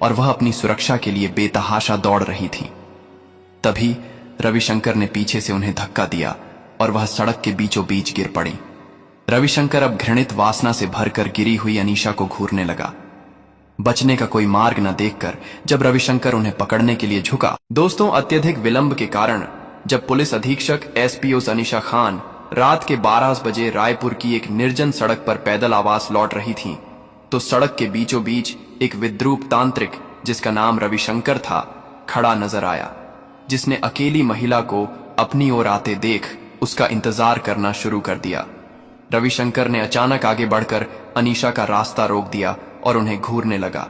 और वह अपनी सुरक्षा के लिए बेतहाशा दौड़ रही थी। तभी रविशंकर ने पीछे से उन्हें धक्का दिया और वह सड़क के बीचों बीच गिर पड़ी। रविशंकर अब घृणित वासना से भरकर गिरी हुई अनीशा को घूरने लगा। बचने का कोई मार्ग न देखकर जब रविशंकर उन्हें पकड़ने के लिए झुका। दोस्तों, अत्यधिक विलंब के कारण जब पुलिस अधीक्षक एसपीओ अनीशा खान रात के 12 बजे रायपुर की एक निर्जन सड़क पर पैदल आवास लौट रही थीं, तो सड़क के बीचों बीच एक विद्रूप तांत्रिक जिसका नाम रविशंकर था खड़ा नजर आया, जिसने अकेली महिला को अपनी ओर आते देख उसका इंतजार करना शुरू कर दिया। रविशंकर ने अचानक आगे बढ़कर अनीशा का रास्ता रोक दिया और उन्हें घूरने लगा।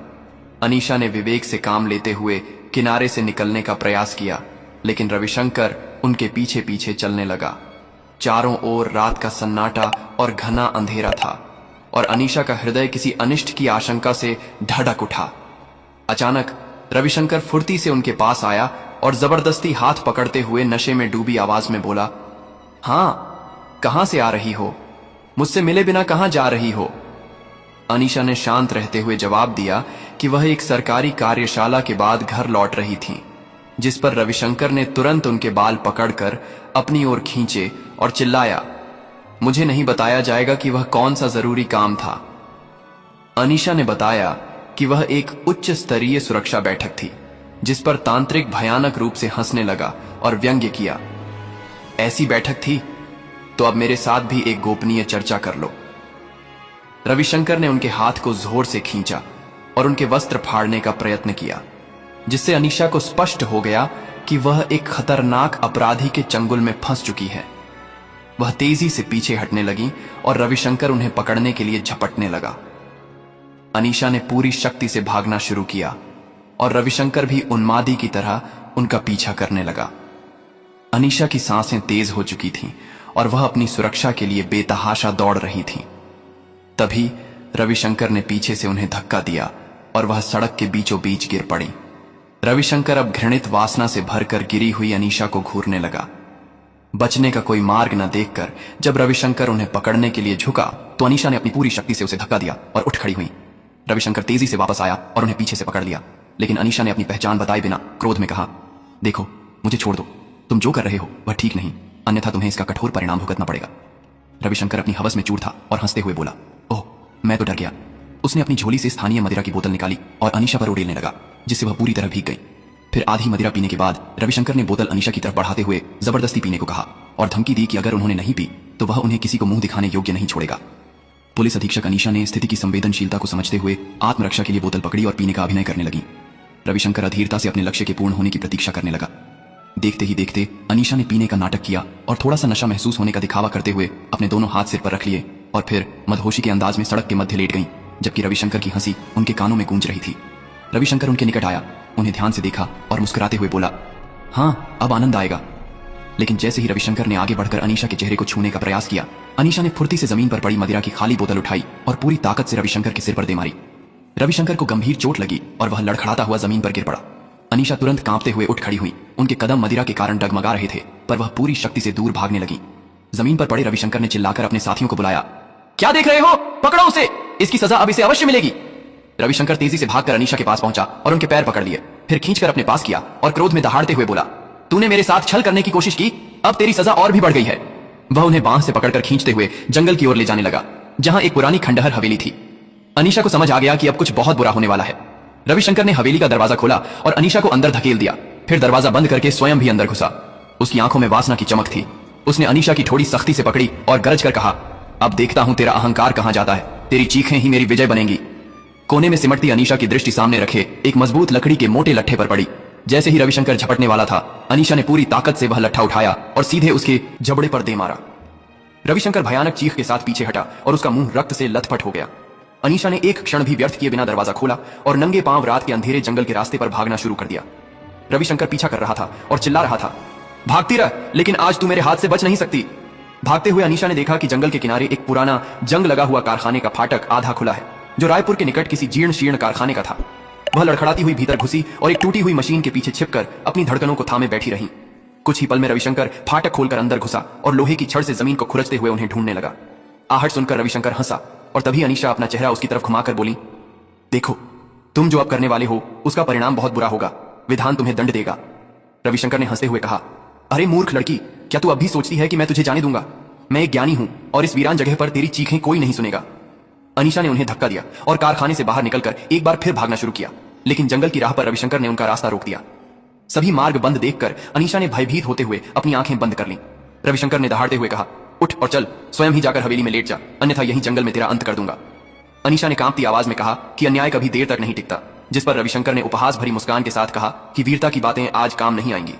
अनीशा ने विवेक से काम लेते हुए किनारे से निकलने का प्रयास किया, लेकिन रविशंकर उनके पीछे पीछे चलने लगा। चारों ओर रात का सन्नाटा और घना अंधेरा था और अनीशा का हृदय किसी अनिष्ट की आशंका से धड़क उठा। अचानक रविशंकर फुर्ती से उनके पास आया और जबरदस्ती हाथ पकड़ते हुए नशे में डूबी आवाज में बोला, हाँ, कहां से आ रही हो? मुझसे मिले बिना कहां जा रही हो? अनीशा ने शांत रहते हुए जवाब दिया कि वह एक सरकारी कार्यशाला के बाद घर लौट रही थी, जिस पर रविशंकर ने तुरंत उनके बाल पकड़कर अपनी ओर खींचे और चिल्लाया, मुझे नहीं बताया जाएगा कि वह कौन सा जरूरी काम था। अनीशा ने बताया कि वह एक उच्च स्तरीय सुरक्षा बैठक थी, जिस पर तांत्रिक भयानक रूप से हंसने लगा और व्यंग्य किया, ऐसी बैठक थी तो अब मेरे साथ भी एक गोपनीय चर्चा कर लो। रविशंकर ने उनके हाथ को जोर से खींचा और उनके वस्त्र फाड़ने का प्रयत्न किया, जिससे अनीशा को स्पष्ट हो गया कि वह एक खतरनाक अपराधी के चंगुल में फंस चुकी है। वह तेजी से पीछे हटने लगी और रविशंकर उन्हें पकड़ने के लिए झपटने लगा। अनीशा ने पूरी शक्ति से भागना शुरू किया और रविशंकर भी उन्मादी की तरह उनका पीछा करने लगा। अनीशा की सांसें तेज हो चुकी थीं और वह अपनी सुरक्षा के लिए बेतहाशा दौड़ रही थी। तभी रविशंकर ने पीछे से उन्हें धक्का दिया और वह सड़क के बीचों बीच गिर पड़ी। रविशंकर अब घृणित वासना से भरकर गिरी हुई अनीशा को घूरने लगा। बचने का कोई मार्ग न देखकर जब रविशंकर उन्हें पकड़ने के लिए झुका, तो अनीशा ने अपनी पूरी शक्ति से उसे धक्का दिया और उठ खड़ी हुई। रविशंकर तेजी से वापस आया और उन्हें पीछे से पकड़ लिया, लेकिन अनीशा ने अपनी पहचान बताए बिना क्रोध में कहा, देखो, मुझे छोड़ दो, तुम जो कर रहे हो वह ठीक नहीं, अन्यथा तुम्हें इसका कठोर परिणाम भुगतना पड़ेगा। रविशंकर अपनी हवस में चूर था और हंसते हुए बोला, ओह, मैं तो डर गया। उसने अपनी झोली से स्थानीय मदिरा की बोतल निकाली और अनीशा पर उड़ेलने लगा, जिससे वह पूरी तरह भीग गई। फिर आधी मदिरा पीने के बाद रविशंकर ने बोतल अनीशा की तरफ बढ़ाते हुए जबरदस्ती पीने को कहा और धमकी दी कि अगर उन्होंने नहीं पी तो वह उन्हें किसी को मुंह दिखाने योग्य नहीं छोड़ेगा। पुलिस अधीक्षक अनीशा ने स्थिति की संवेदनशीलता को समझते हुए आत्मरक्षा के लिए बोतल पकड़ी और पीने का अभिनय करने लगी। रविशंकर अधीरता से अपने लक्ष्य के पूर्ण होने की प्रतीक्षा करने लगा। देखते ही देखते अनीशा ने पीने का नाटक किया और थोड़ा सा नशा महसूस होने का दिखावा करते हुए अपने दोनों हाथ सिर पर रख लिए और फिर मदहोशी के अंदाज में सड़क के मध्य लेट गई, जबकि रविशंकर की हंसी उनके कानों में गूंज रही थी। रविशंकर उनके निकट आया, उन्हें ध्यान से देखा और मुस्कुराते हुए बोला, हाँ, अब आनंद आएगा। लेकिन जैसे ही रविशंकर ने आगे बढ़कर अनीशा के चेहरे को छूने का प्रयास किया, अनीशा ने फुर्ती से जमीन पर पड़ी मदिरा की खाली बोतल उठाई और पूरी ताकत से रविशंकर के सिर पर दे मारी। रविशंकर को गंभीर चोट लगी और वह लड़खड़ाता हुआ जमीन पर गिर पड़ा। अनीशा तुरंत कांपते हुए उठ खड़ी हुई। उनके कदम मदिरा के कारण डगमगा रहे थे, पर वह पूरी शक्ति से दूर भागने लगी। जमीन पर पड़े रविशंकर ने चिल्लाकर अपने साथियों को बुलाया, क्या देख रहे हो? पकड़ो उसे, इसकी सजा अब इसे अवश्य मिलेगी। रविशंकर तेजी से भागकर अनीशा के पास पहुंचा और उनके पैर पकड़ लिए, फिर खींचकर अपने पास किया और क्रोध में दहाड़ते हुए बोला, तूने मेरे साथ छल करने की कोशिश की, अब तेरी सजा और भी बढ़ गई है। वह उन्हें बांह से पकड़कर खींचते हुए जंगल की ओर ले जाने लगा, जहां एक पुरानी खंडहर हवेली थी। अनीशा को समझ आ गया कि अब कुछ बहुत बुरा होने वाला है। रविशंकर ने हवेली का दरवाजा खोला और अनीशा को अंदर धकेल दिया, फिर दरवाजा बंद करके स्वयं भी अंदर घुसा। उसकी आंखों में वासना की चमक थी। उसने अनीशा की ठोड़ी सख्ती से पकड़ी और गरज कर कहा, अब देखता हूं तेरा अहंकार कहां जाता है, तेरी चीखें ही मेरी विजय बनेंगी। कोने में सिमटती अनीशा की दृष्टि सामने रखे एक मजबूत लकड़ी के मोटे लट्ठे पर पड़ी। जैसे ही रविशंकर झपटने वाला था, अनीशा ने पूरी ताकत से वह लट्ठा उठाया और सीधे उसके जबड़े पर दे मारा। रविशंकर भयानक चीख के साथ पीछे हटा और उसका मुंह रक्त से लथपथ हो गया। अनीशा ने एक क्षण भी व्यर्थ किए बिना दरवाजा खोला और नंगे पांव रात के अंधेरे जंगल के रास्ते पर भागना शुरू कर दिया। रविशंकर पीछा कर रहा था और चिल्ला रहा था, भागती रह, लेकिन आज तू मेरे हाथ से बच नहीं सकती। भागते हुए अनीशा ने देखा कि जंगल के किनारे एक पुराना जंग लगा हुआ कारखाने का फाटक आधा खुला है, जो रायपुर के निकट किसी जीर्ण शीर्ण कारखाने का था। वह लड़खड़ाती हुई भीतर घुसी और एक टूटी हुई मशीन के पीछे छिपकर अपनी धड़कनों को थामे बैठी रही। कुछ ही पल में रविशंकर फाटक खोलकर अंदर घुसा और लोहे की छड़ से जमीन को खुरचते हुए उन्हें ढूंढने लगा। आहट सुनकर रविशंकर हंसा और तभी अनीशा अपना चेहरा उसकी तरफ घुमाकर बोली, देखो, तुम जो अब करने वाले हो उसका परिणाम बहुत बुरा होगा, विधान तुम्हें दंड देगा। रविशंकर ने हंसते हुए कहा, अरे मूर्ख लड़की, क्या तू अब भी सोचती है कि मैं तुझे जाने दूंगा? मैं एक ज्ञानी हूं और इस वीरान जगह पर तेरी चीखें कोई नहीं सुनेगा। अनीशा ने उन्हें धक्का दिया और कारखाने से बाहर निकलकर एक बार फिर भागना शुरू किया, लेकिन जंगल की राह पर रविशंकर ने उनका रास्ता रोक दिया। सभी मार्ग बंद देखकर अनीशा ने भयभीत होते हुए अपनी आंखें बंद कर लीं। रविशंकर ने दहाड़ते हुए कहा, उठ और चल, स्वयं ही जाकर हवेली में लेट जा, अन्यथा यहीं जंगल में तेरा अंत कर दूंगा। अनीशा ने कांपती आवाज में कहा कि अन्याय कभी देर तक नहीं टिकता, जिस पर रविशंकर ने उपहास भरी मुस्कान के साथ कहा कि वीरता की बातें आज काम नहीं आएंगी।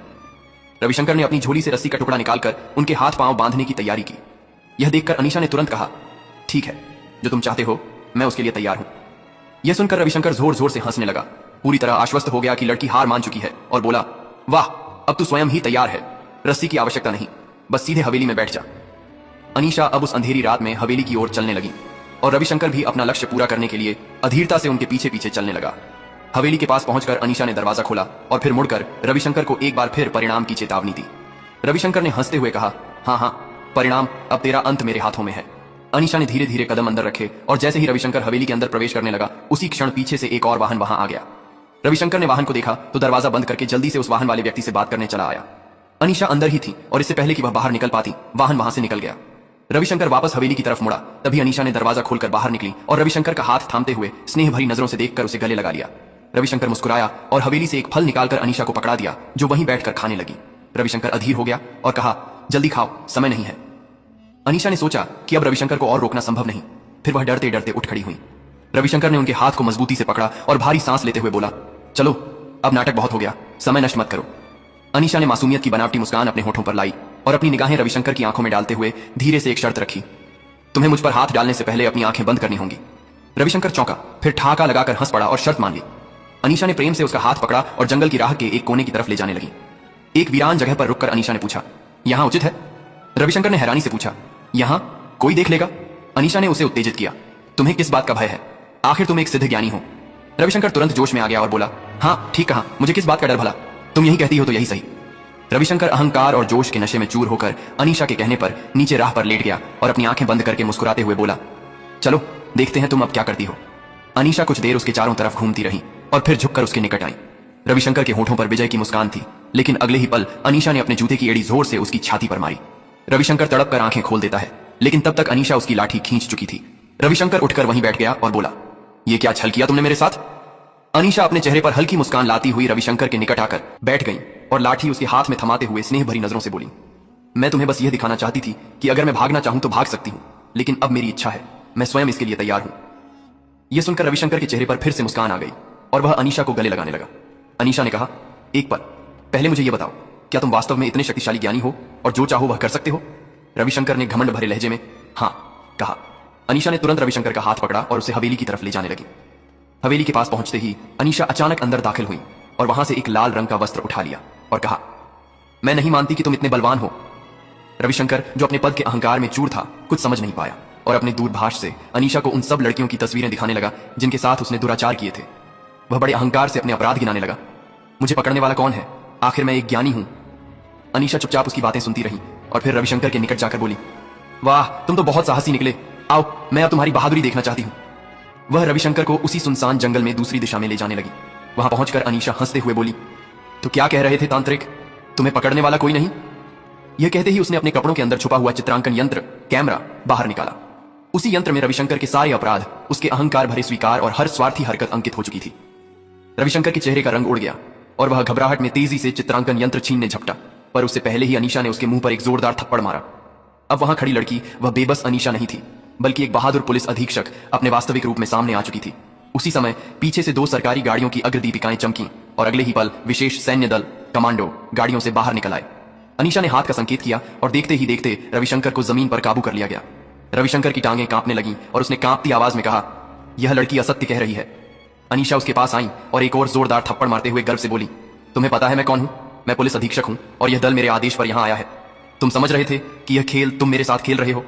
रविशंकर ने अपनी झोली से रस्सी का टुकड़ा निकालकर उनके हाथ पांव बांधने की तैयारी की। यह देखकर अनीशा ने तुरंत कहा, ठीक है, जो तुम चाहते हो मैं उसके लिए तैयार हूं। यह सुनकर रविशंकर जोर जोर से हंसने लगा, पूरी तरह आश्वस्त हो गया कि लड़की हार मान चुकी है, और बोला, वाह, अब तू स्वयं ही तैयार है, रस्सी की आवश्यकता नहीं, बस सीधे हवेली में बैठ जा। अनीशा अब उस अंधेरी रात में हवेली की ओर चलने लगी और रविशंकर भी अपना लक्ष्य पूरा करने के लिए अधीरता से उनके पीछे पीछे चलने लगा। हवेली के पास पहुंचकर अनीशा ने दरवाजा खोला और फिर मुड़कर रविशंकर को एक बार फिर परिणाम की चेतावनी दी। रविशंकर ने हंसते हुए कहा, हाँ हाँ, परिणाम, अब तेरा अंत मेरे हाथों में है। अनीशा ने धीरे धीरे कदम अंदर रखे और जैसे ही रविशंकर हवेली के अंदर प्रवेश करने लगा, उसी क्षण पीछे से एक और वाहन वहां आ गया। रविशंकर ने वाहन को देखा तो दरवाजा बंद करके जल्दी से उस वाहन वाले व्यक्ति से बात करने चला आया। अनीशा अंदर ही थी और इससे पहले कि वह बाहर निकल पाती, वाहन वहां से निकल गया। रविशंकर वापस हवेली की तरफ मुड़ा, तभी अनीशा ने दरवाजा खोलकर बाहर निकली और रविशंकर का हाथ थामते हुए स्नेह भरी नजरों से देखकर उसे गले लगा लिया। रविशंकर मुस्कुराया और हवेली से एक फल निकालकर अनीशा को पकड़ा दिया, जो वहीं बैठकर खाने लगी। रविशंकर अधीर हो गया और कहा, जल्दी खाओ, समय नहीं है। अनीशा ने सोचा कि अब रविशंकर को और रोकना संभव नहीं, फिर वह डरते डरते उठ खड़ी हुई। रविशंकर ने उनके हाथ को मजबूती से पकड़ा और भारी सांस लेते हुए बोला, चलो, अब नाटक बहुत हो गया, समय नष्ट मत करो। अनीशा ने मासूमियत की बनावटी मुस्कान अपने होठों पर लाई और अपनी निगाहें रविशंकर की आंखों में डालते हुए धीरे से एक शर्त रखी, तुम्हें मुझ पर हाथ डालने से पहले अपनी आंखें बंद करनी होंगी। रविशंकर चौंका, फिर ठहाका लगाकर हंस पड़ा और शर्त मान ली। अनीशा ने प्रेम से उसका हाथ पकड़ा और जंगल की राह के एक कोने की तरफ ले जाने लगी। एक वीरान जगह पर रुककर अनीशा ने पूछा, यहां उचित है? रविशंकर ने हैरानी से पूछा, यहां कोई देख लेगा? अनीशा ने उसे उत्तेजित किया, तुम्हें किस बात का भय है? आखिर तुम एक सिद्ध ज्ञानी हो। रविशंकर तुरंत जोश में आ गया और बोला, हाँ ठीक कहा, मुझे किस बात का डर भला, तुम यही कहती हो तो यही सही। रविशंकर अहंकार और जोश के नशे में चूर होकर अनीशा के कहने पर नीचे राह पर लेट गया और अपनी आंखें बंद करके मुस्कुराते हुए बोला, चलो देखते हैं तुम अब क्या करती हो। अनीशा कुछ देर उसके चारों तरफ घूमती रही और फिर झुककर उसके निकट आई। रविशंकर के होठों पर विजय की मुस्कान थी, लेकिन अगले ही पल अनीशा ने अपने जूते की एड़ी जोर से उसकी छाती पर मारी। रविशंकर तड़प कर आंखें खोल देता है, लेकिन तब तक अनीशा उसकी लाठी खींच चुकी थी। रविशंकर उठकर वहीं बैठ गया और बोला, ये क्या छल किया तुमने मेरे साथ? अनीशा अपने चेहरे पर हल्की मुस्कान लाती हुई रविशंकर के निकट आकर बैठ गई और लाठी उसके हाथ में थमाते हुए स्नेह भरी नजरों से बोली, मैं तुम्हें बस यह दिखाना चाहती थी कि अगर मैं भागना चाहूं तो भाग सकती हूं, लेकिन अब मेरी इच्छा है, मैं स्वयं इसके लिए तैयार हूं। यह सुनकर रविशंकर के चेहरे पर फिर से मुस्कान आ गई और वह अनीशा को गले लगाने लगा। अनीशा ने कहा, एक पल, पहले मुझे यह बताओ, क्या तुम वास्तव में इतने शक्तिशाली ज्ञानी हो और जो चाहो वह कर सकते हो? रविशंकर ने घमंड भरे लहजे में हाँ कहा। अनीशा ने तुरंत रविशंकर का हाथ पकड़ा और उसे हवेली की तरफ ले जाने लगी। हवेली के पास पहुंचते ही अनीशा अचानक अंदर दाखिल हुई और वहां से एक लाल रंग का वस्त्र उठा लिया और कहा, मैं नहीं मानती कि तुम इतने बलवान हो। रविशंकर, जो अपने पद के अहंकार में चूर था, कुछ समझ नहीं पाया और अपने दूरभाष से अनीशा को उन सब लड़कियों की तस्वीरें दिखाने लगा जिनके साथ उसने दुराचार किए थे। वह बड़े अहंकार से अपने अपराध गिनाने लगा। मुझे पकड़ने वाला कौन है? आखिर मैं एक ज्ञानी हूं। अनीशा चुपचाप उसकी बातें सुनती रही और फिर रविशंकर के निकट जाकर बोली, वाह, तुम तो बहुत साहसी निकले, आओ मैं अब तुम्हारी बहादुरी देखना चाहती हूं। वह रविशंकर को उसी सुनसान जंगल में दूसरी दिशा में ले जाने लगी। वहां पहुंचकर अनीशा हंसते हुए बोली, तो क्या कह रहे थे तांत्रिक, तुम्हें पकड़ने वाला कोई नहीं? यह कहते ही उसने अपने कपड़ों के अंदर छुपा हुआ चित्रांकन यंत्र, कैमरा, बाहर निकाला। उसी यंत्र में रविशंकर के सारे अपराध, उसके अहंकार भरे स्वीकार और हर स्वार्थी हरकत अंकित हो चुकी थी। रविशंकर के चेहरे का रंग उड़ गया और वह घबराहट में तेजी से चित्रांकन यंत्र छीनने झपटा, पर उससे पहले ही अनीशा ने उसके मुंह पर एक जोरदार थप्पड़ मारा। अब वहां खड़ी लड़की वह बेबस अनीशा नहीं थी, बल्कि एक बहादुर पुलिस अधीक्षक अपने वास्तविक रूप में सामने आ चुकी थी। उसी समय पीछे से 2 सरकारी गाड़ियों की अग्रदीपिकाएं चमकी और अगले ही पल विशेष सैन्य दल, कमांडो गाड़ियों से बाहर निकल आए। अनीशा ने हाथ का संकेत किया और देखते ही देखते रविशंकर को जमीन पर काबू कर लिया गया। रविशंकर की टांगें कांपने लगीं और उसने कांपती आवाज में कहा, यह लड़की असत्य कह रही है। अनीशा उसके पास आई और एक और जोरदार थप्पड़ मारते हुए गर्व से बोली, तुम्हें पता है मैं कौन हूं? मैं पुलिस अधीक्षक हूं और यह दल मेरे आदेश पर यहां आया है। तुम समझ रहे थे कि यह खेल तुम मेरे साथ खेल रहे हो?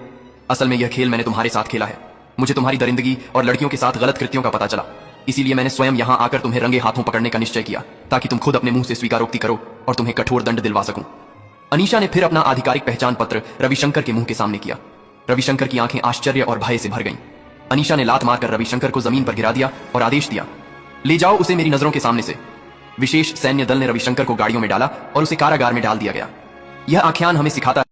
असल में यह खेल मैंने तुम्हारे साथ खेला है। मुझे तुम्हारी दरिंदगी और लड़कियों के साथ गलत कृत्यों का पता चला, इसीलिए मैंने स्वयं यहां आकर तुम्हें रंगे हाथों पकड़ने का निश्चय किया, ताकि तुम खुद अपने मुंह से स्वीकारोक्ति करो और तुम्हें कठोर दंड दिलवा सकूं। अनीशा ने फिर अपना आधिकारिक पहचान पत्र रविशंकर के मुंह के सामने किया। रविशंकर की आंखें आश्चर्य और भय से भर गईं। अनीशा ने लात मारकर रविशंकर को जमीन पर गिरा दिया और आदेश दिया, ले जाओ उसे मेरी नजरों के सामने से। विशेष सैन्य दल ने रविशंकर को गाड़ियों में डाला और उसे कारागार में डाल दिया गया। यह आख्यान हमें सिखाता